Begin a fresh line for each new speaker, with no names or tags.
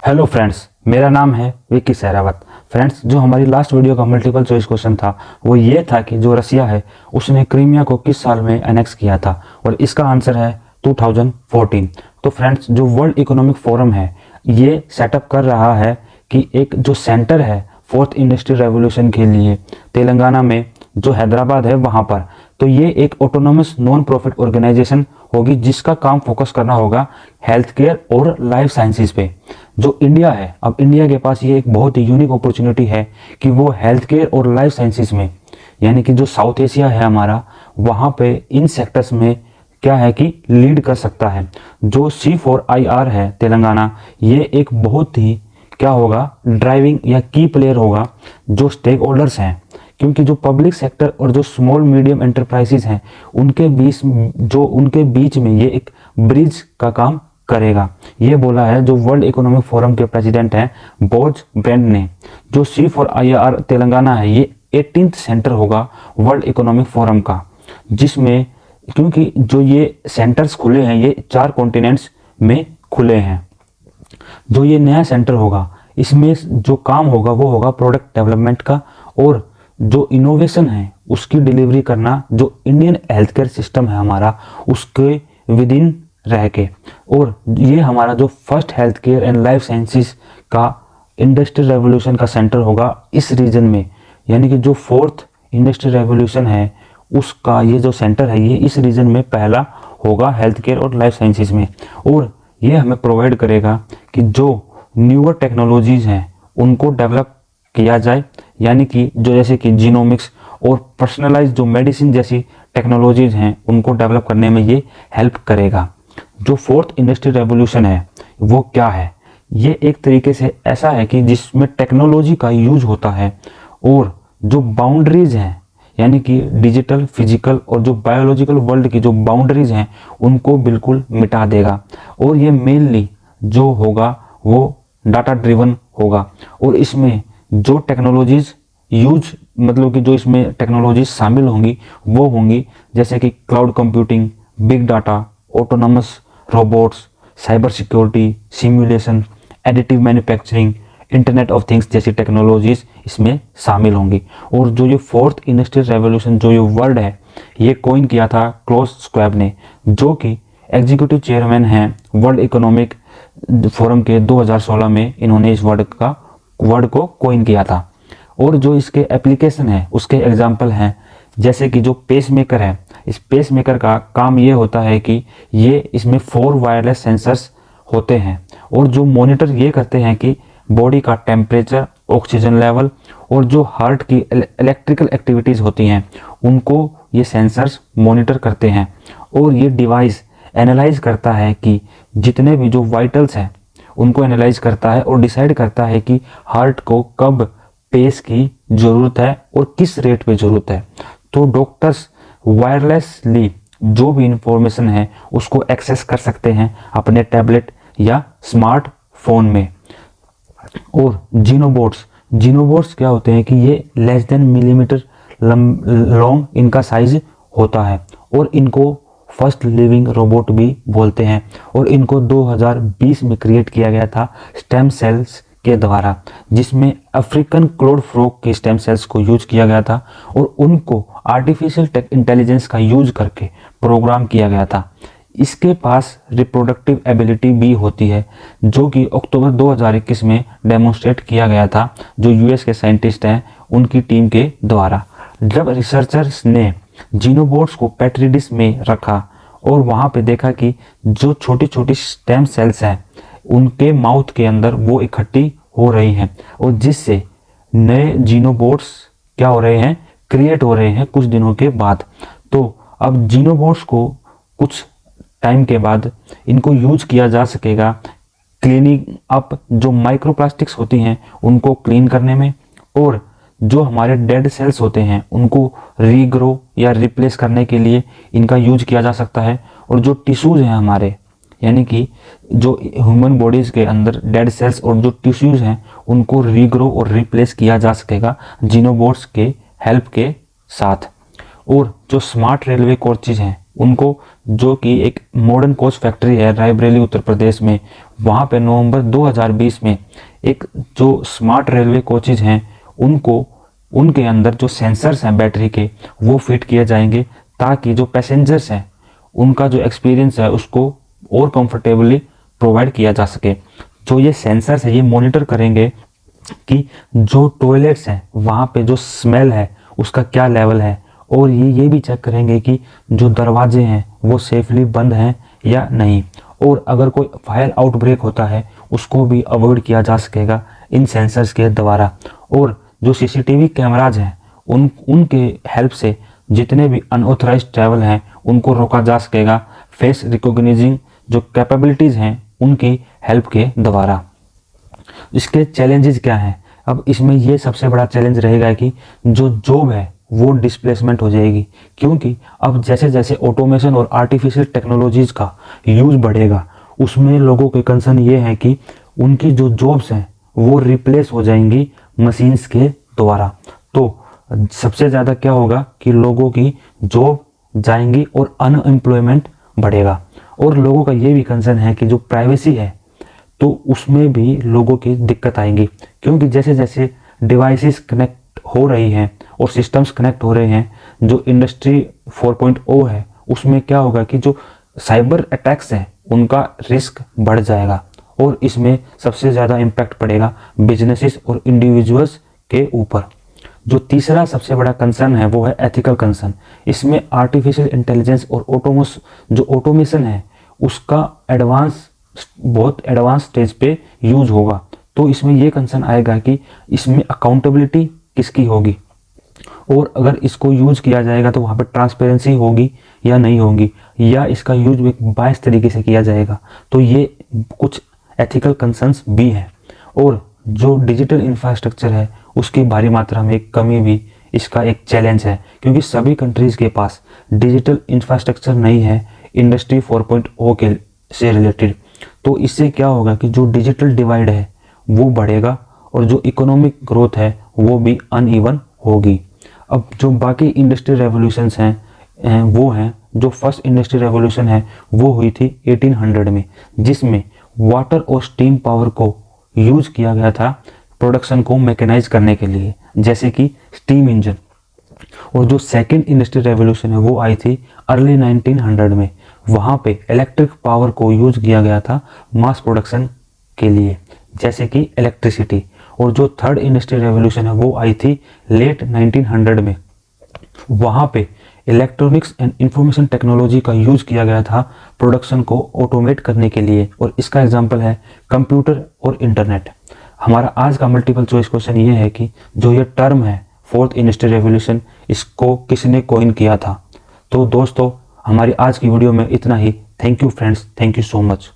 Hello friends, मेरा नाम है विक्की सहरावत। फ्रेंड्स, जो हमारी लास्ट वीडियो का मल्टीपल चॉइस क्वेश्चन था वो ये था कि जो रसिया है उसने क्रीमिया को किस साल में एनेक्स किया था, और इसका आंसर है 2014। तो फ्रेंड्स, जो वर्ल्ड इकोनॉमिक फोरम है ये सेटअप कर रहा है कि एक जो सेंटर है फोर्थ इंडस्ट्रियल रेवोल्यूशन के लिए तेलंगाना में, जो हैदराबाद है वहाँ पर, तो ये एक ऑटोनोमस नॉन प्रॉफिट ऑर्गेनाइजेशन होगी जिसका काम फोकस करना होगा हेल्थ केयर और लाइफ साइंसेज पे। जो इंडिया है, अब इंडिया के पास ये एक बहुत ही यूनिक अपॉर्चुनिटी है कि वो हेल्थ केयर और लाइफ साइंसेज में, यानी कि जो साउथ एशिया है हमारा, वहाँ पे इन सेक्टर्स में क्या है कि लीड कर सकता है। जो C4IR है तेलंगाना, ये एक बहुत ही क्या होगा ड्राइविंग या की प्लेयर होगा जो स्टेक होल्डर्स हैं, क्योंकि जो पब्लिक सेक्टर और जो स्मॉल मीडियम एंटरप्राइजेज हैं उनके बीच में ये एक ब्रिज का काम करेगा। ये बोला है जो वर्ल्ड इकोनॉमिक फोरम के प्रेसिडेंट हैं बोज ब्रेंड ने। जो C4IR तेलंगाना है ये 18th सेंटर होगा वर्ल्ड इकोनॉमिक फोरम का, जिसमें क्योंकि जो ये सेंटर्स खुले हैं ये 4 कॉन्टिनेंट्स में खुले हैं। जो ये नया सेंटर होगा इसमें जो काम होगा वो होगा प्रोडक्ट डेवलपमेंट का, और जो इनोवेशन है उसकी डिलीवरी करना, जो इंडियन हेल्थ केयर सिस्टम है हमारा उसके विद इन रह के। और ये हमारा जो first health care and life sciences का इंडस्ट्रियल रेवोल्यूशन का सेंटर होगा इस रीजन में, यानी कि जो फोर्थ इंडस्ट्रियल रेवोल्यूशन है उसका ये जो सेंटर है ये इस रीजन में पहला होगा हेल्थ केयर और लाइफ साइंसेस में। और ये हमें प्रोवाइड करेगा कि जो न्यूअर टेक्नोलॉजीज हैं उनको डेवलप किया जाए, यानी कि जो जैसे कि जीनोमिक्स और पर्सनलाइज जो मेडिसिन जैसी टेक्नोलॉजीज हैं उनको डेवलप करने में ये हेल्प करेगा। जो फोर्थ इंडस्ट्रियल रेवोल्यूशन है वो क्या है? ये एक तरीके से ऐसा है कि जिसमें टेक्नोलॉजी का यूज होता है और जो बाउंड्रीज हैं, यानी कि डिजिटल, फिजिकल और जो बायोलॉजिकल वर्ल्ड की जो बाउंड्रीज हैं उनको बिल्कुल मिटा देगा। और ये मेनली जो होगा वो डाटा ड्रिवन होगा, और इसमें जो टेक्नोलॉजीज यूज मतलब कि जो इसमें टेक्नोलॉजीज शामिल होंगी वो होंगी जैसे कि cloud computing, big data, autonomous robots, cyber security, simulation, additive manufacturing, internet of things जैसी टेक्नोलॉजीज इसमें शामिल होंगी। और जो ये फोर्थ इंडस्ट्रियल रेवोल्यूशन जो ये वर्ड है ये कॉइन किया था क्लॉस स्क्वैब ने, जो कि एग्जीक्यूटिव चेयरमैन हैं वर्ल्ड इकोनॉमिक फोरम के। 2016 में इन्होंने इस वर्ड को कॉइन किया था। और जो इसके एप्लीकेशन है उसके एग्जाम्पल हैं जैसे कि जो पेस मेकर है, इस पेस मेकर का काम ये होता है कि ये इसमें 4 वायरलेस सेंसर्स होते हैं और जो मॉनिटर ये करते हैं कि बॉडी का टेम्परेचर, ऑक्सीजन लेवल और जो हार्ट की इलेक्ट्रिकल एक्टिविटीज़ होती हैं उनको ये सेंसर्स मॉनिटर करते हैं। और ये डिवाइस एनालाइज करता है कि जितने भी जो वाइटल्स हैं उनको एनालाइज करता है और डिसाइड करता है कि हार्ट को कब पेस की ज़रूरत है और किस रेट पे ज़रूरत है। तो डॉक्टर्स वायरलेसली जो भी इंफॉर्मेशन है उसको एक्सेस कर सकते हैं अपने टैबलेट या स्मार्टफोन में। और जीनोबोट्स क्या होते हैं कि ये लेस देन मिलीमीटर लॉन्ग इनका साइज होता है, और इनको फर्स्ट लिविंग रोबोट भी बोलते हैं। और इनको 2020 में क्रिएट किया गया था स्टेम सेल्स के द्वारा, जिसमें अफ्रीकन क्लोड फ्रॉग के स्टेम सेल्स को यूज किया गया था और उनको आर्टिफिशियल इंटेलिजेंस का यूज करके प्रोग्राम किया गया था। इसके पास रिप्रोडक्टिव एबिलिटी भी होती है, जो कि अक्टूबर 2021 में डेमोन्स्ट्रेट किया गया था जो यूएस के साइंटिस्ट हैं उनकी टीम के द्वारा। जब रिसर्चर्स ने जीनोबोट्स को पेट्री डिश में रखा और वहाँ पे देखा कि जो छोटी छोटी स्टेम सेल्स हैं उनके माउथ के अंदर वो इकट्ठी हो रही हैं, और जिससे नए जीनोबोट्स क्या हो रहे हैं, क्रिएट हो रहे हैं कुछ दिनों के बाद। तो अब जीनोबोट्स को कुछ टाइम के बाद इनको यूज किया जा सकेगा क्लीनिंग अप जो माइक्रोप्लास्टिक्स होती हैं उनको क्लीन करने में, और जो हमारे डेड सेल्स होते हैं उनको रीग्रो या रिप्लेस करने के लिए इनका यूज किया जा सकता है। और जो टिश्यूज़ हैं हमारे, यानी कि जो ह्यूमन बॉडीज़ के अंदर डेड सेल्स और जो टिश्यूज़ हैं उनको रीग्रो और रिप्लेस किया जा सकेगा जीनोबोट्स के हेल्प के साथ। और जो स्मार्ट रेलवे कोचेज हैं उनको, जो कि एक मॉडर्न कोच फैक्ट्री है रायबरेली उत्तर प्रदेश में, वहाँ पे नवंबर 2020 में एक जो स्मार्ट रेलवे कोचेज हैं उनको उनके अंदर जो सेंसर्स हैं बैटरी के वो फिट किए जाएंगे, ताकि जो पैसेंजर्स हैं उनका जो एक्सपीरियंस है उसको और कंफर्टेबली प्रोवाइड किया जा सके। जो ये सेंसर्स है ये मॉनिटर करेंगे कि जो टॉयलेट्स हैं वहाँ पे जो स्मेल है उसका क्या लेवल है, और ये भी चेक करेंगे कि जो दरवाजे हैं वो सेफली बंद हैं या नहीं, और अगर कोई फायर आउटब्रेक होता है उसको भी अवॉइड किया जा सकेगा इन सेंसर्स के द्वारा। और जो सीसीटीवी कैमराज हैं उनके हेल्प से जितने भी अनऑथराइज्ड ट्रैवल हैं उनको रोका जा सकेगा फेस रिकॉग्निजिंग जो कैपेबिलिटीज़ हैं उनकी हेल्प के द्वारा। इसके चैलेंजेस क्या हैं? अब इसमें ये सबसे बड़ा चैलेंज रहेगा कि जो जॉब है वो डिस्प्लेसमेंट हो जाएगी, क्योंकि अब जैसे जैसे ऑटोमेशन और आर्टिफिशियल टेक्नोलॉजीज का यूज बढ़ेगा उसमें लोगों के कंसर्न ये है कि उनकी जो जॉब्स हैं वो रिप्लेस हो जाएंगी मशीन्स के द्वारा। तो सबसे ज़्यादा क्या होगा कि लोगों की जॉब जाएंगी और अनएम्प्लॉयमेंट बढ़ेगा। और लोगों का ये भी कंसर्न है कि जो प्राइवेसी है तो उसमें भी लोगों की दिक्कत आएंगी, क्योंकि जैसे जैसे डिवाइसेस कनेक्ट हो रही हैं और सिस्टम्स कनेक्ट हो रहे हैं, जो इंडस्ट्री 4.0 है उसमें क्या होगा कि जो साइबर अटैक्स हैं उनका रिस्क बढ़ जाएगा, और इसमें सबसे ज़्यादा इम्पैक्ट पड़ेगा बिजनेसेस और इंडिविजुअल्स के ऊपर। जो तीसरा सबसे बड़ा कंसर्न है वो है एथिकल कंसर्न। इसमें आर्टिफिशियल इंटेलिजेंस और ऑटोमेशन है उसका बहुत एडवांस स्टेज पे यूज होगा, तो इसमें ये कंसर्न आएगा कि इसमें अकाउंटेबिलिटी किसकी होगी, और अगर इसको यूज किया जाएगा तो वहाँ पर ट्रांसपेरेंसी होगी या नहीं होगी, या इसका यूज एक बायस तरीके से किया जाएगा। तो ये कुछ एथिकल कंसर्न्स भी हैं। और जो डिजिटल इंफ्रास्ट्रक्चर है उसकी भारी मात्रा में कमी भी इसका एक चैलेंज है, क्योंकि सभी कंट्रीज़ के पास डिजिटल इंफ्रास्ट्रक्चर नहीं है इंडस्ट्री 4.0 के से रिलेटेड। तो इससे क्या होगा कि जो डिजिटल डिवाइड है वो बढ़ेगा और जो इकोनॉमिक ग्रोथ है वो भी अनइवन होगी। अब जो बाकी इंडस्ट्री रेवोल्यूशंस हैं वो हैं, जो फर्स्ट इंडस्ट्री रेवोल्यूशन है वो हुई थी 1800 में, जिसमें वाटर और स्टीम पावर को यूज किया गया था प्रोडक्शन को मैकेनाइज करने के लिए, जैसे कि स्टीम इंजन। और जो सेकंड इंडस्ट्री रेवोल्यूशन है वो आई थी अर्ली 1900 में, वहाँ पे इलेक्ट्रिक पावर को यूज किया गया था मास प्रोडक्शन के लिए, जैसे कि इलेक्ट्रिसिटी। और जो थर्ड इंडस्ट्री रेवोल्यूशन है वो आई थी लेट 1900 में, वहाँ पे इलेक्ट्रॉनिक्स एंड इंफॉर्मेशन टेक्नोलॉजी का यूज किया गया था प्रोडक्शन को ऑटोमेट करने के लिए, और इसका एग्जांपल है कंप्यूटर और इंटरनेट। हमारा आज का मल्टीपल चॉइस क्वेश्चन ये है कि जो ये टर्म है फोर्थ इंडस्ट्री रेवोल्यूशन, इसको किसने कॉइन किया था। तो दोस्तों हमारी आज की वीडियो में इतना ही। Thank you friends, thank you so much.